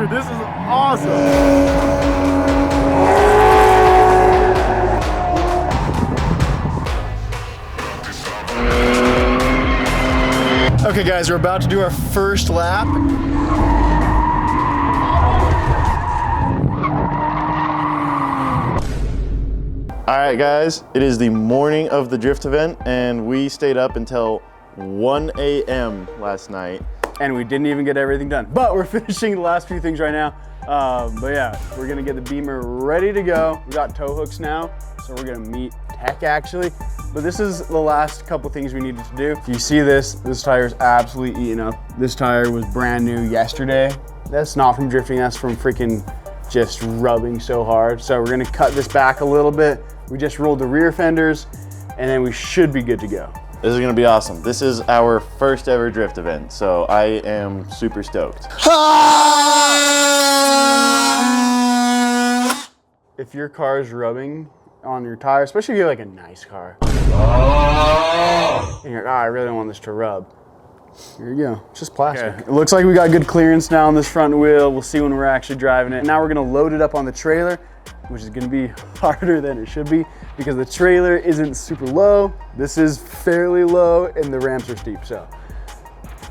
Dude, this is awesome. Okay guys, we're about to do our first lap. All right guys, it is the morning of the drift event and we stayed up until 1 a.m. last night. And we didn't even get everything done, but we're finishing the last few things right now. But yeah, we're gonna get the Beamer ready to go. We got tow hooks now, so we're gonna meet Tech actually. But this is the last couple things we needed to do. If you see this tire is absolutely eaten up. This tire was brand new yesterday. That's not from drifting, that's from freaking just rubbing so hard. So we're gonna cut this back a little bit. We just rolled the rear fenders and then we should be good to go. This is gonna be awesome. This is our first ever drift event, so I am super stoked. If your car is rubbing on your tire, especially if you have like a nice car, and you're like, oh, I really don't want this to rub. Here you go, it's just plastic. Okay. It looks like we got good clearance now on this front wheel. We'll see when we're actually driving it. Now we're gonna load it up on the trailer, which is gonna be harder than it should be because the trailer isn't super low. This is fairly low and the ramps are steep, so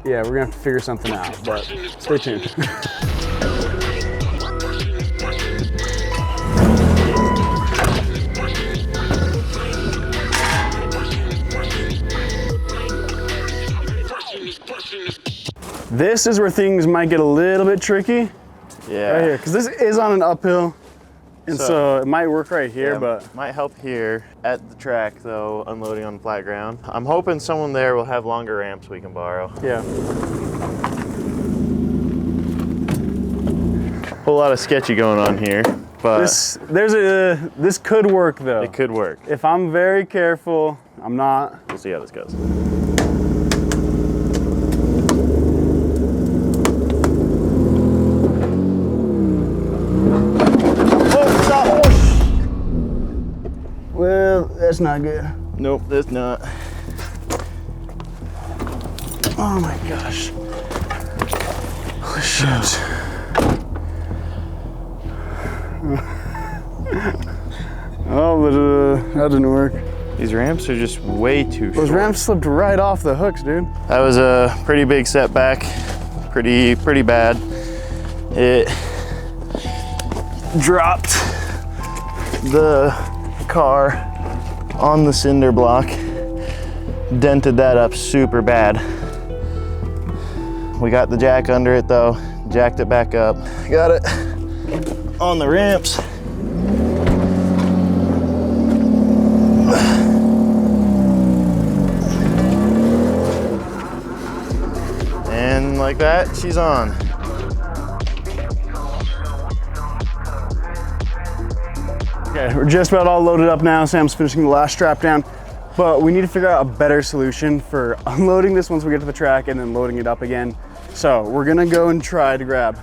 yeah, we're gonna have to figure something out, but stay tuned. This is where things might get a little bit tricky. Yeah. Right here, because this is on an uphill. And so it might work right here, yeah, but might help here at the track though, unloading on flat ground. I'm hoping someone there will have longer ramps we can borrow. Yeah. Whole lot of sketchy going on here, but this could work though. It could work. If I'm very careful, I'm not. We'll see how this goes. Well, that's not good. Nope, that's not. Oh my gosh. Holy shit. Oh, but that didn't work. These ramps are just way too short. Those ramps slipped right off the hooks, dude. That was a pretty big setback. Pretty bad. It dropped the car on the cinder block, dented that up super bad. We got the jack under it though, jacked it back up. Got it on the ramps. And like that, she's on. Okay, we're just about all loaded up now. Sam's finishing the last strap down, but we need to figure out a better solution for unloading this once we get to the track and then loading it up again. So we're gonna go and try to grab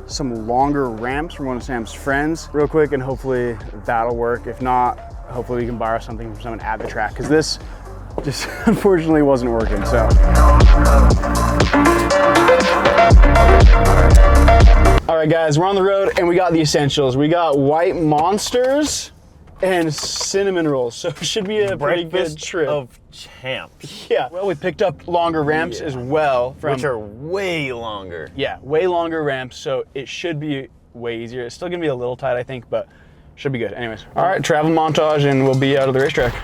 some longer ramps from one of Sam's friends real quick, and hopefully that'll work. If not, hopefully we can borrow something from someone at the track, because this just unfortunately wasn't working, so. All right guys, we're on the road and we got the essentials. We got white monsters and cinnamon rolls, so it should be a pretty good trip. Of champs. Yeah, well, we picked up longer ramps as well. Which are way longer. Yeah, way longer ramps, so it should be way easier. It's still gonna be a little tight, I think, but should be good. Anyways, all right, travel montage and we'll be out of the racetrack.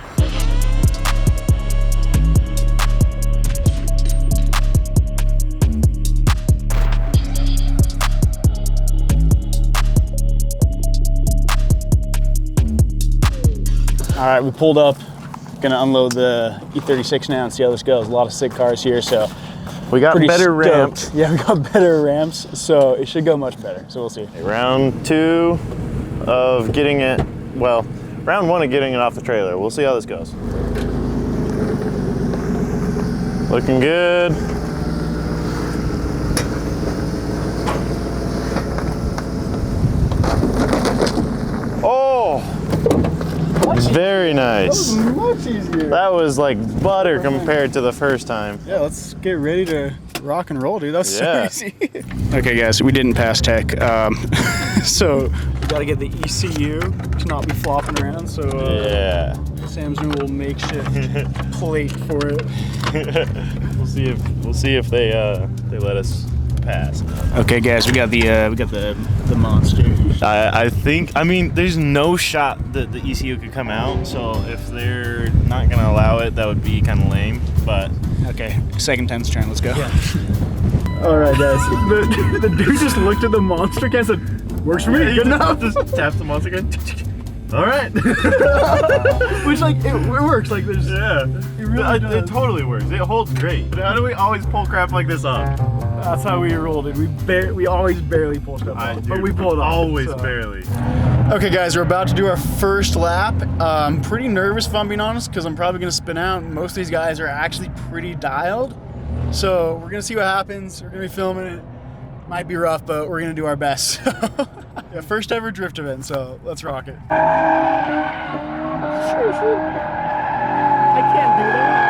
All right, we pulled up, gonna unload the E36 now and see how this goes. A lot of sick cars here, so we got better ramps. Yeah, we got better ramps, so it should go much better, so we'll see. Round 2 of getting it, well, round 1 of getting it off the trailer. We'll see how this goes. Looking good. Oh! Very nice. That was much easier. That was like butter compared to the first time. Yeah, let's get ready to rock and roll, dude. That was Yeah. so easy. Okay, guys, we didn't pass tech. So we gotta get the ECU to not be flopping around. So Yeah. Sam's doing a little makeshift plate for it. We'll see if they let us pass. Okay, guys, we got the monster. I mean, there's no shot that the ECU could come out. So if they're not gonna allow it, that would be kind of lame. But Okay, second time's trying. Let's go. Yeah. All right, guys. The dude just looked at the monster can and said, "Works for me. Good enough." Just tap the monster gun. All right. Which, like, it works. Like, there's It really does. It totally works. It holds great. But how do we always pull crap like this off? That's how we rolled it. We always barely pull stuff off, but we pulled it off. Always barely. Okay, guys, we're about to do our first lap. I'm pretty nervous, if I'm being honest, because I'm probably gonna spin out. Most of these guys are actually pretty dialed, so we're gonna see what happens. We're gonna be filming it. Might be rough, but we're gonna do our best. Yeah, first ever drift event, so let's rock it. I can't do that.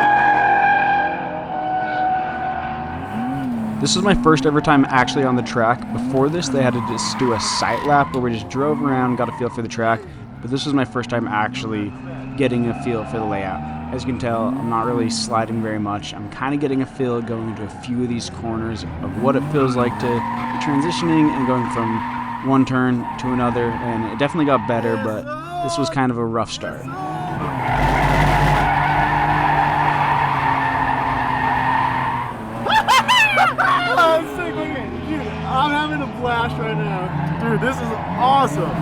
This is my first ever time actually on the track. Before this, they had to just do a sight lap where we just drove around, got a feel for the track. But this was my first time actually getting a feel for the layout. As you can tell, I'm not really sliding very much. I'm kind of getting a feel going into a few of these corners of what it feels like to be transitioning and going from one turn to another, and it definitely got better, but this was kind of a rough start. I'm sick of it. Dude, I'm having a blast right now. Dude, this is awesome.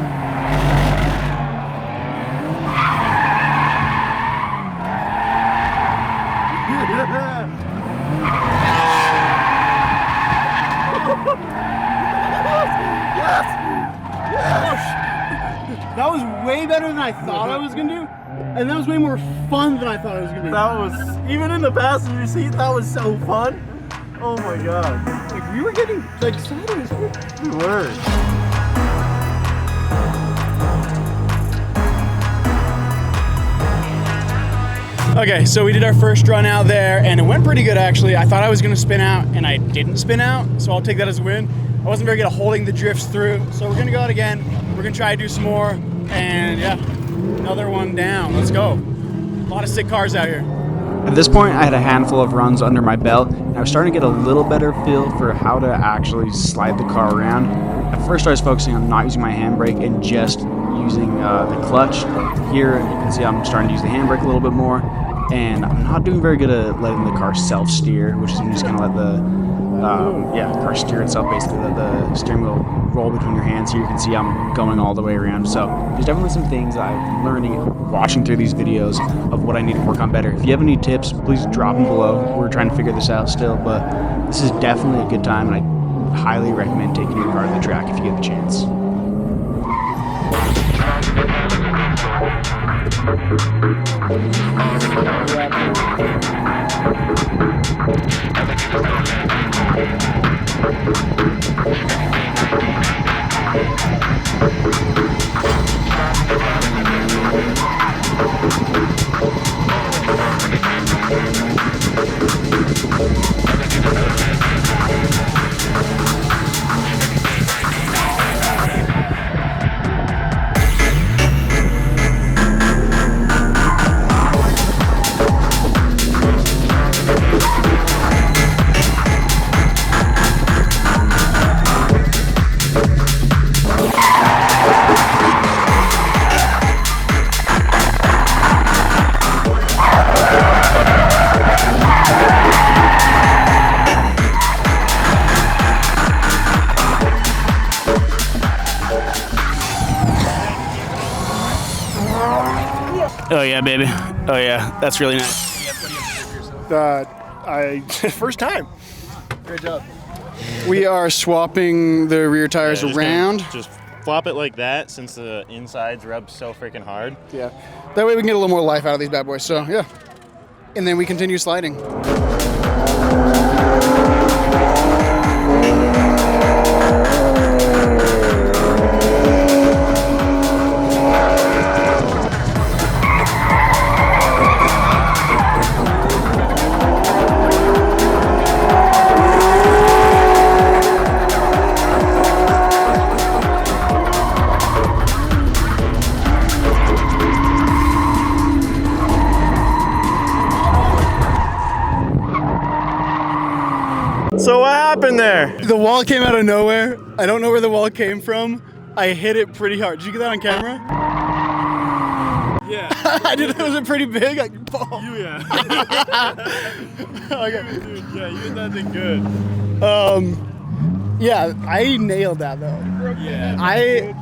That was way better than I thought I was gonna do, and that was way more fun than I thought I was gonna do. That was, even in the passenger seat, that was so fun. Oh my god. Like, we were getting like sideways. We were. Okay, so we did our first run out there, and it went pretty good actually. I thought I was gonna spin out, and I didn't spin out, so I'll take that as a win. I wasn't very good at holding the drifts through, so we're gonna go out again. We're gonna try to do some more, and yeah, another one down. Let's go. A lot of sick cars out here. At this point, I had a handful of runs under my belt, and I was starting to get a little better feel for how to actually slide the car around. At first, I was focusing on not using my handbrake and just using the clutch. Here, you can see I'm starting to use the handbrake a little bit more, and I'm not doing very good at letting the car self-steer, which is when you just kind of let the car steer itself, basically. Let the steering wheel roll between your hands. Here you can see I'm going all the way around. So there's definitely some things I'm learning watching through these videos of what I need to work on better. If you have any tips, please drop them below. We're trying to figure this out still, but this is definitely a good time, and I highly recommend taking your car to the track if you get the chance. Oh yeah, baby. Oh yeah, that's really nice. First time. Great job. We are swapping the rear tires around. Just flop it like that, since the insides rub so freaking hard. Yeah. That way we can get a little more life out of these bad boys. So yeah. And then we continue sliding. The wall came out of nowhere. I don't know where the wall came from. I hit it pretty hard. Did you get that on camera? Yeah. I did. Was it pretty big? Like, Yeah. Okay. Dude, yeah, you did that thing good. Yeah, I nailed that though. Yeah. I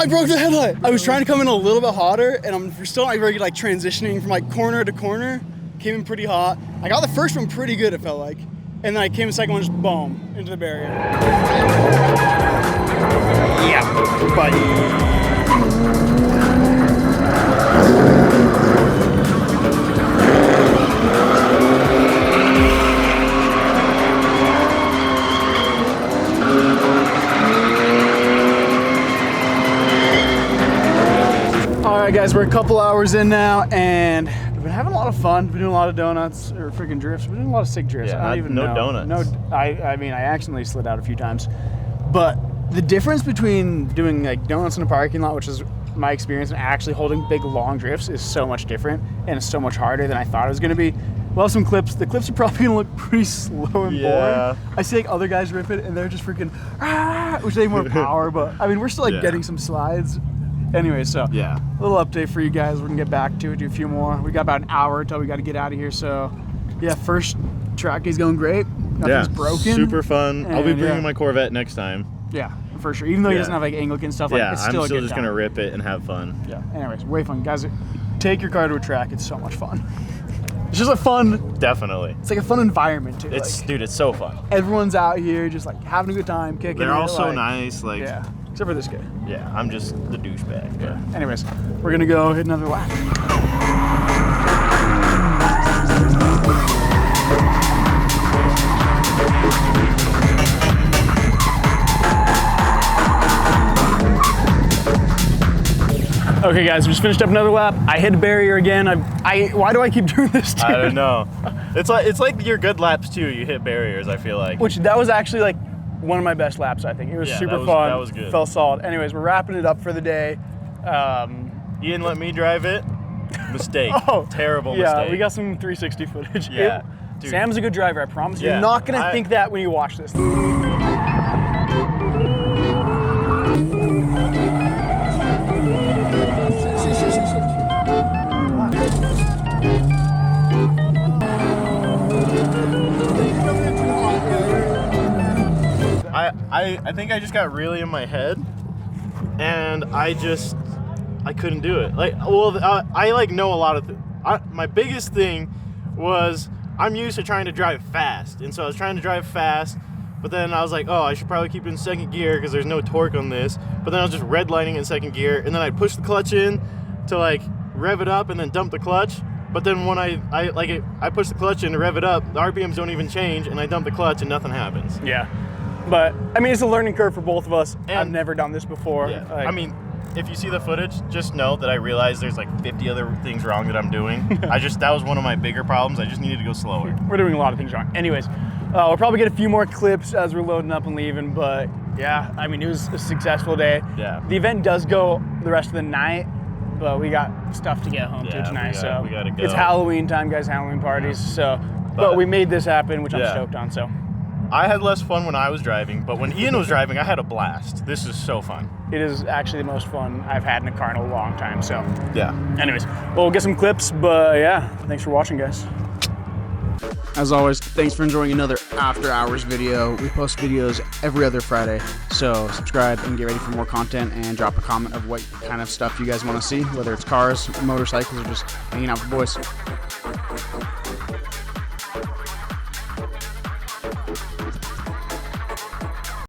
broke the headlight. I was trying to come in a little bit hotter, and I'm still not very good, like transitioning from like corner to corner. Came in pretty hot. I got the first one pretty good, it felt like, and then I came the second one just boom into the barrier. Yeah, buddy. All right, guys, we're a couple hours in now, and we've been having a lot of fun. Been doing a lot of donuts or freaking drifts. We're doing a lot of sick drifts. Yeah, I don't even no know. donuts. No, I mean, I accidentally slid out a few times, but the difference between doing like donuts in a parking lot, which is my experience, and actually holding big long drifts is so much different, and it's so much harder than I thought it was going to be. Well, some clips. The clips are probably going to look pretty slow and boring. I see like other guys rip it, and they're just freaking which they have more power. But I mean, we're still like getting some slides. Anyway, so Yeah. a little update for you guys. We're gonna get back to it, do a few more. We got about an hour until we got to get out of here. So, yeah, first track is going great. Nothing's broken. Super fun. I'll be And, bringing my Corvette next time. Yeah, for sure. Even though he doesn't have like Anglican stuff, like Yeah, it's I'm still a still good just time. gonna rip it and have fun. Yeah. Anyways, way fun, guys. Take your car to a track. It's so much fun. It's just a fun. Definitely. It's like a fun environment too. It's like, dude, it's so fun. everyone's out here just like having a good time, kicking. They're it, all so like, nice. Like, Yeah, except for this guy. yeah, I'm just the douchebag. Yeah. Anyways, we're gonna go hit another lap. Okay, guys, we just finished up another lap. I hit a barrier again. Why do I keep doing this? Dude? I don't know. It's like your good laps too. You hit barriers. I feel like. Which that was actually like one of my best laps. I think it was Yeah, super that was- fun. that was good. Felt solid. Anyways, we're wrapping it up for the day. You didn't let me drive it. Mistake. Terrible yeah, mistake. we got some 360 footage. Yeah, dude. Sam's a good driver. I promise. You're Yeah, not gonna think that when you watch this. I think I just got really in my head, and I couldn't do it. Like, well, I like know a lot of my biggest thing was I'm used to trying to drive fast, and so I was trying to drive fast, but then I was like, oh, I should probably keep it in second gear because there's no torque on this. But then I was just redlining in second gear, and then I pushed the clutch in to like rev it up and then dump the clutch. But then when I push the clutch in to rev it up, the RPMs don't even change, and I dump the clutch and nothing happens. Yeah, but I mean, it's a learning curve for both of us. I've And- never done this before. Yeah. Like, I mean, if you see the footage, just know that I realize there's like 50 other things wrong that I'm doing. That was one of my bigger problems. I just needed to go slower. we're doing a lot of things wrong. Anyways, we'll probably get a few more clips as we're loading up and leaving. But yeah, I mean, it was a successful day. Yeah. The event does go the rest of the night, but we got stuff to get home to Yeah, tonight. we gotta go. It's Halloween time, guys. Halloween parties. So, but we made this happen, which I'm Yeah. stoked on. So. I had less fun when I was driving, but when Ian was driving, I had a blast. This is so fun. It is actually the most fun I've had in a car in a long time. So, Yeah. anyways, we'll get some clips, but yeah, thanks for watching, guys. As always, thanks for enjoying another After Hours video. We post videos every other Friday, so subscribe and get ready for more content and drop a comment of what kind of stuff you guys want to see, whether it's cars, motorcycles, or just hanging out with the boys.